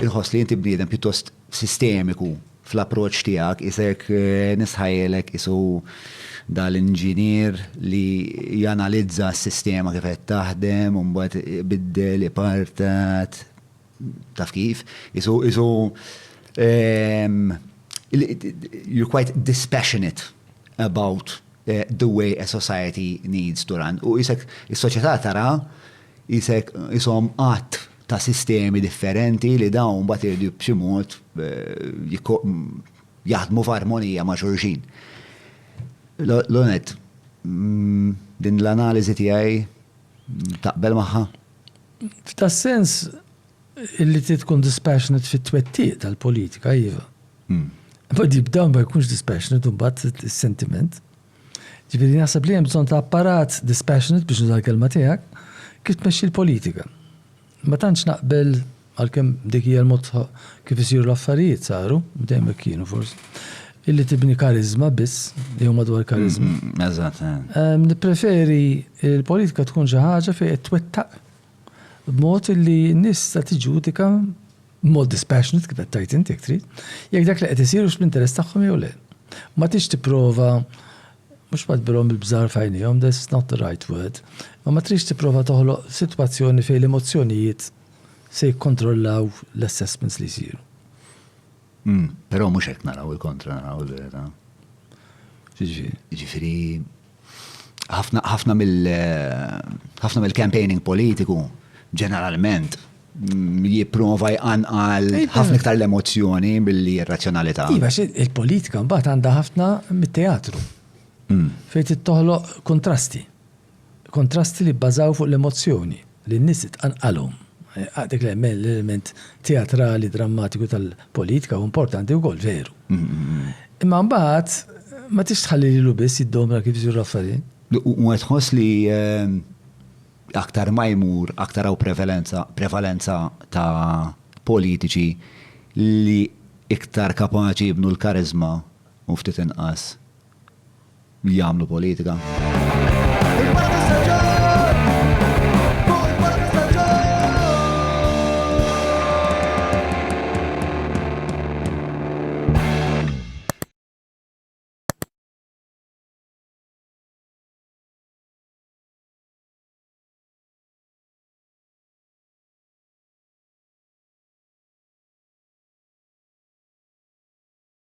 inħoss li inti bniedem pjuttost sistemiku fl-approċ tiegħek, isek nisħajlek isu dal-inġinier li janalizza s-sistema kif qed taħdem u mbagħad biddel ipartat taf kif, isu you're quite dispassionate about the way a society needs to run. U isek is-soċjetà tara isek isom qatt ta' sistemi differenti li dawn mbagħad iridu b'xi mod jaħdmu f'armonija ma' xulxin. Lonet, din l-analiżi tiegħi taqbel magħha? F'tas sens illi tkun dispassionate fit-twettiq tal-politika iva. Ma jibdaw ma jkunx dispassionate mbagħad is-sentiment. Ġifieri naħseb li hemm bżonn ta' apparat dispassionate biex nuża l-kelma tiegħek kif tmexxi l-politika. Ma tantx naqbel għalkemm dik hija l-mod kif isiru l-affarijiet saru, dejjem kienu forsi. Illi tibni karizma biss, li huma dwar karizma. Eżatt. Nippreferi l-politika tkun xi ħaġa fejn qed twettaq b'mod illi n-nies ta' tiġudika b'mod dispassionate kif qed tajt inti jekk trid, jekk dak li qed isiru fl-interess tagħhom jew le. Ma tix tipprova mhux tbadbilhom il-bżar f'għajnihom, that's not the right word. Ma trix tipprova toħloq sitwazzjoni fejn l-emozzjonijiet se jikkontrollaw l-assessments li jsiru. Però mhux hekk naraw il-kontra, naraw il-verità. Ġifieri ħafna mill-campaigning politiku ġeneralment jipprova jqanqal ħafna iktar l-emozzjoni milli r-razzjonalità. Iva, il-politika mbagħad għandha ħafna mit-teatru. Fejn tittoħloq kontrasti li bbażaw fuq l-emozzjoni li n-nies tqanqalhom. Dik l-element teatrali, drammatiku tal-politika u importanti wkoll veru. Imma mbagħad ma tix tħalli lilu biss jiddomra kif isiru affarijiet. U qed tħoss li aktar ma jmur, aktar hawn prevalenza ta' politiċi li iktar kapaċi jibnu l-karizma u ftit inqas jagħmlu politika.